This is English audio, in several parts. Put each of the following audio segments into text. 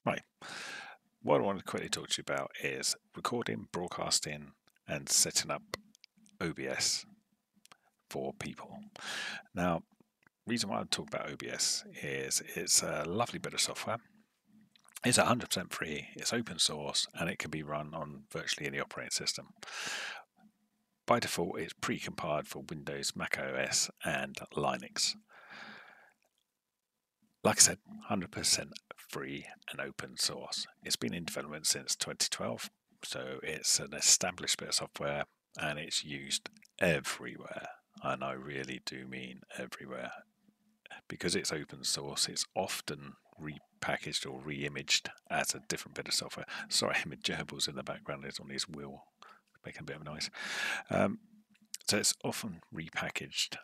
Right. What I want to quickly talk to you about is recording, broadcasting, and setting up OBS for people. Now, reason why I talk about OBS is it's a lovely bit of software. It's 100% free, it's open source, and it can be run on virtually any operating system. By default, it's pre-compiled for Windows, Mac OS, and Linux. Like I said, 100% free and open source. It's been in development since 2012, so it's an established bit of software and it's used everywhere. And I really do mean everywhere. Because it's open source, it's often repackaged or re-imaged as a different bit of software. Sorry, my gerbils in the background is on his wheel, making a bit of noise. So it's often repackaged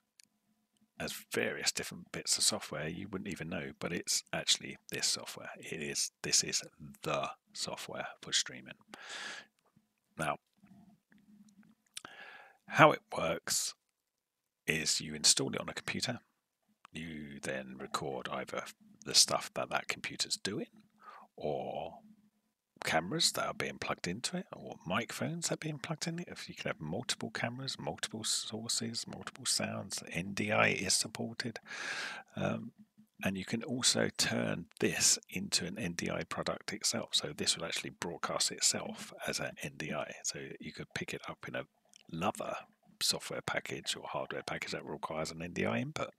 as various different bits of software you wouldn't even know, but it's actually this software. This is the software for streaming. Now, how it works is you install it on a computer. You then record either the stuff that computer's doing, or cameras that are being plugged into it, or microphones that are being plugged in it. If you can have multiple cameras, multiple sources, multiple sounds, NDI is supported. And you can also turn this into an NDI product itself. So this will actually broadcast itself as an NDI. So you could pick it up in another software package or hardware package that requires an NDI input.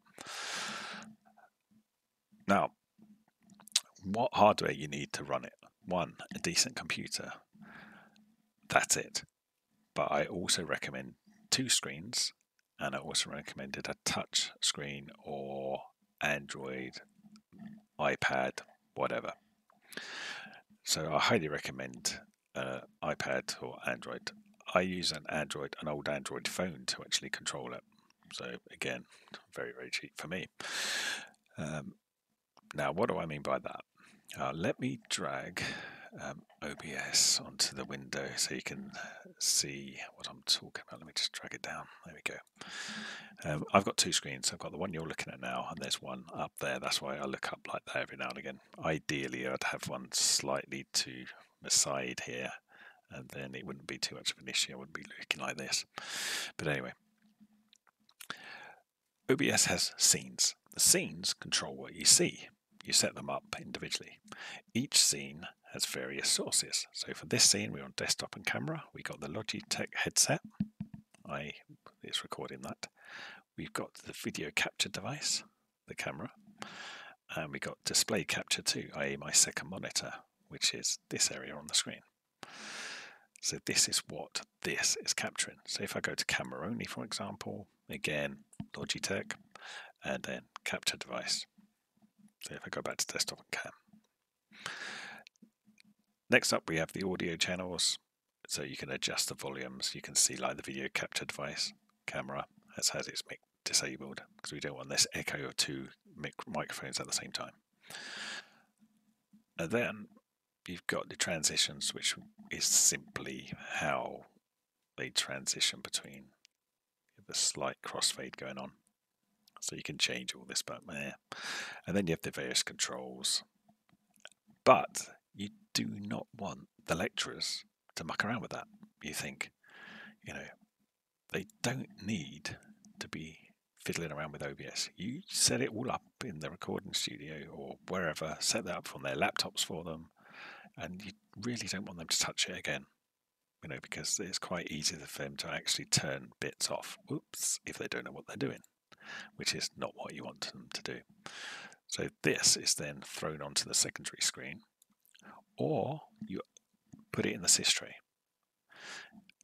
Now, what hardware you need to run it? One, a decent computer. That's it. But I also recommend 2 screens, and I also recommended a touch screen or Android, iPad, whatever. So I highly recommend iPad or Android. I use an old Android phone to actually control it. So again, very, very cheap for me. Now, what do I mean by that? Let me drag OBS onto the window so you can see what I'm talking about. Let me just drag it down. There we go. I've got 2 screens. I've got the one you're looking at now, and there's one up there. That's why I look up like that every now and again. Ideally, I'd have one slightly to the side here, and then it wouldn't be too much of an issue. I wouldn't be looking like this. But anyway, OBS has scenes. The scenes control what you see. You set them up individually. Each scene has various sources. So for this scene, we're on desktop and camera. We got the Logitech headset. It's recording that. We've got the video capture device, the camera, and we got display capture too, i.e. my second monitor, which is this area on the screen. So this is what this is capturing. So if I go to camera only, for example, again, Logitech, and then capture device. So if I go back to desktop and cam. Next up, we have the audio channels. So you can adjust the volumes. You can see like the video capture device, camera, that has its mic disabled because we don't want this echo of 2 microphones at the same time. And then you've got the transitions, which is simply how they transition between the slight crossfade going on. So you can change all this back there. And then you have the various controls. But you do not want the lecturers to muck around with that. You think, they don't need to be fiddling around with OBS. You set it all up in the recording studio or wherever, set that up on their laptops for them, and you really don't want them to touch it again. Because it's quite easy for them to actually turn bits off. Oops, if they don't know what they're doing, which is not what you want them to do. So this is then thrown onto the secondary screen, or you put it in the sys tray.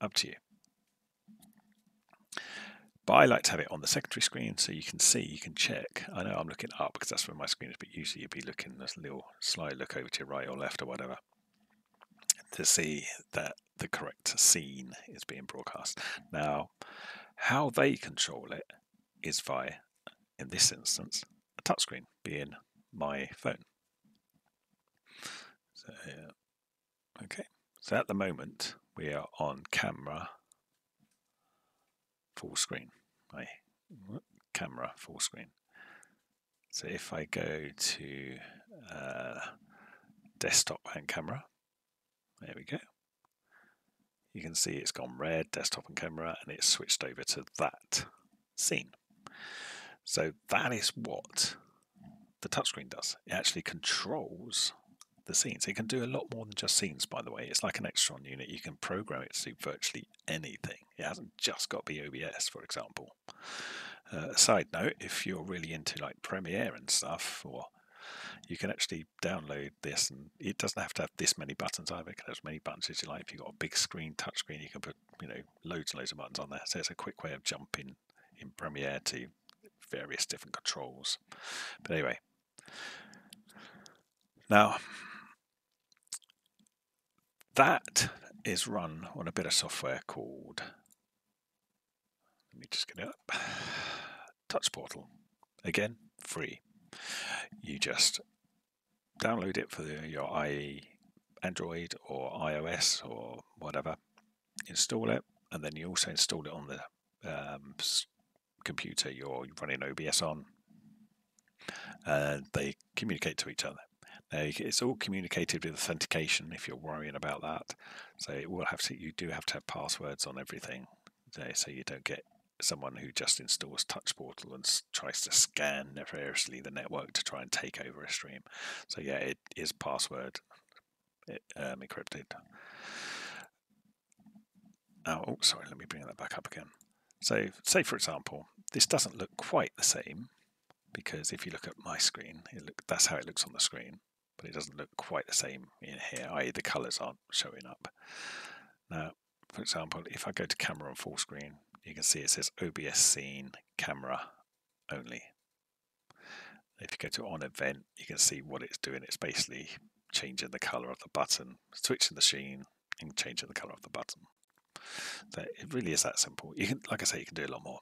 Up to you. But I like to have it on the secondary screen so you can see, you can check. I know I'm looking up because that's where my screen is, but usually you'd be looking, this little slide look over to your right or left or whatever to see that the correct scene is being broadcast. Now, how they control it is via, in this instance, a touchscreen, being my phone. So, okay. So at the moment, we are on camera full screen. Camera full screen. So if I go to desktop and camera. There we go. You can see it's gone red, desktop and camera, and it's switched over to that scene. So that is what the touchscreen does. It actually controls the scenes. It can do a lot more than just scenes, by the way. It's like an Extron unit. You can program it to do virtually anything. It hasn't just got to be OBS, for example. Side note, if you're really into like Premiere and stuff, or you can actually download this, and it doesn't have to have this many buttons either. It can have as many buttons as you like. If you've got a big screen, touch screen, you can put loads and loads of buttons on there. So it's a quick way of jumping in Premiere to various different controls. But anyway, now that is run on a bit of software called, let me just get it up, Touch Portal. Again, free. You just download it for your Android or iOS or whatever, install it, and then you also install it on the computer you're running OBS on, and they communicate to each other. Now, it's all communicated with authentication if you're worrying about that. So it will have to, you do have to have passwords on everything, so you don't get someone who just installs Touch Portal and tries to scan nefariously the network to try and take over a stream. So yeah, it is password encrypted. Now, oh, sorry, let me bring that back up again. So say, for example, this doesn't look quite the same, because if you look at my screen, that's how it looks on the screen, but it doesn't look quite the same in here, i.e. the colours aren't showing up. Now, for example, if I go to camera on full screen, you can see it says OBS scene, camera only. If you go to on event, you can see what it's doing. It's basically changing the colour of the button, switching the scene, and changing the colour of the button. So it really is that simple. You can, like I say, you can do a lot more.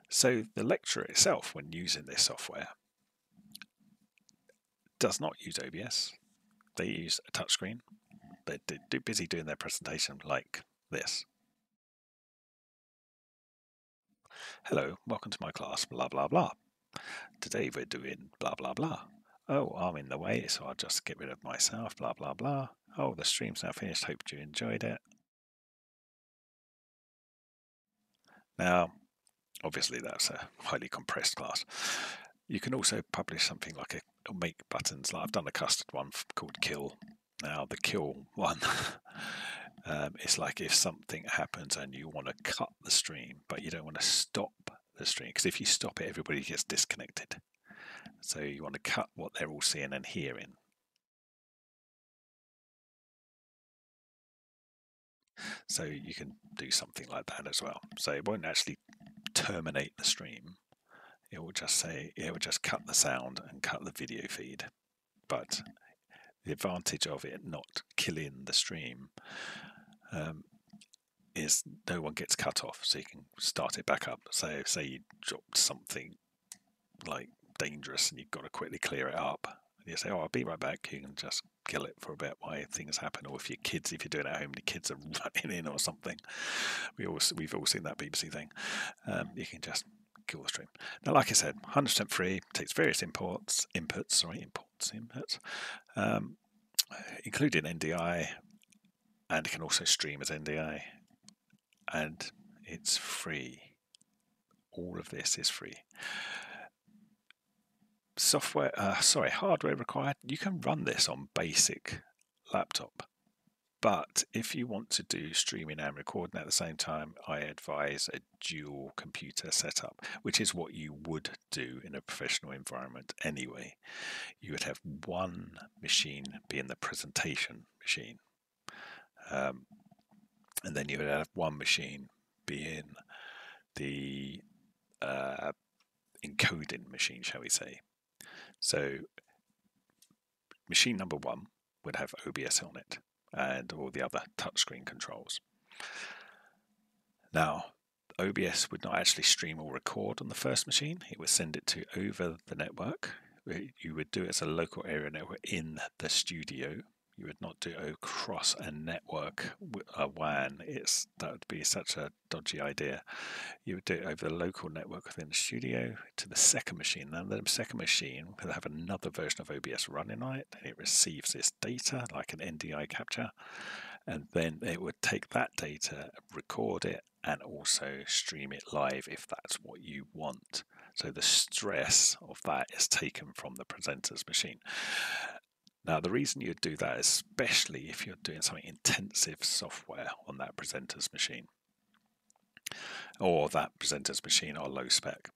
So the lecturer itself, when using this software, does not use OBS. They use a touchscreen. They're busy doing their presentation like this. Hello, welcome to my class, blah, blah, blah. Today we're doing blah, blah, blah. Oh, I'm in the way, so I'll just get rid of myself, blah, blah, blah. Oh, the stream's now finished. Hope you enjoyed it. Now, obviously that's a highly compressed class. You can also publish something like a make buttons. Like I've done a custard one called kill. Now the kill one, it's like if something happens and you want to cut the stream, but you don't want to stop the stream, because if you stop it, everybody gets disconnected. So you want to cut what they're all seeing and hearing. So you can do something like that as well. So it won't actually terminate the stream. It will just say, it will just cut the sound and cut the video feed. But the advantage of it not killing the stream is no one gets cut off, so you can start it back up. So say you dropped something like dangerous and you've got to quickly clear it up, and you say, oh, I'll be right back. You can just kill it for a bit while things happen. Or if your kids, if you're doing it at home, the kids are running in or something. We've all seen that BBC thing. You can just kill the stream. Now, like I said, 100% free. Takes various inputs, including NDI, and it can also stream as NDI, and it's free. All of this is free. Hardware required. You can run this on basic laptop, but if you want to do streaming and recording at the same time, I advise a dual computer setup, which is what you would do in a professional environment anyway. You would have one machine being the presentation machine, and then you would have one machine being the encoding machine, shall we say. So machine number one would have OBS on it and all the other touchscreen controls. Now, OBS would not actually stream or record on the first machine. It would send it to over the network. You would do it as a local area network in the studio You would not do it across a network, a WAN. That would be such a dodgy idea. You would do it over the local network within the studio to the second machine. Then the second machine will have another version of OBS running on it, and it receives this data like an NDI capture, and then it would take that data, record it, and also stream it live if that's what you want. So the stress of that is taken from the presenter's machine. Now, the reason you'd do that, especially if you're doing something intensive software on that presenter's machine, or that presenter's machine are low spec.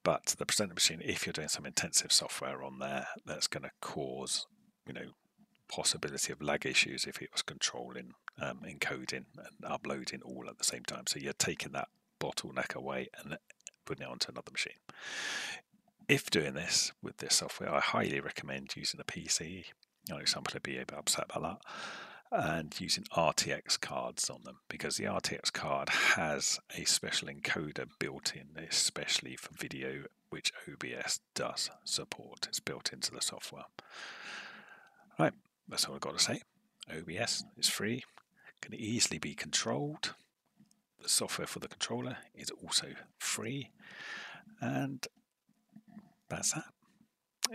But the presenter machine, if you're doing some intensive software on there, that's going to cause, possibility of lag issues if it was controlling encoding and uploading all at the same time. So you're taking that bottleneck away and putting it onto another machine. If doing this with this software, I highly recommend using a PC. Some people would be a bit upset about that, and using RTX cards on them, because the RTX card has a special encoder built in, especially for video, which OBS does support. It's built into the software. Right, that's all I've got to say. OBS is free, can easily be controlled. The software for the controller is also free, and that's that.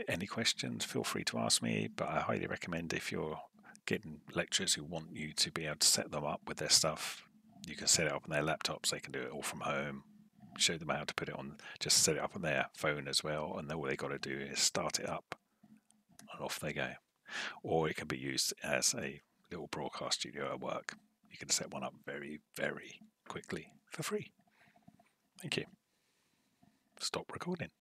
Any questions, feel free to ask me, but I highly recommend, if you're getting lecturers who want you to be able to set them up with their stuff, you can set it up on their laptops. They can do it all from home. Show them how to put it on, just set it up on their phone as well, and all they got to do is start it up and off they go. Or it can be used as a little broadcast studio at work. You can set one up very, very quickly for free. Thank you. Stop recording.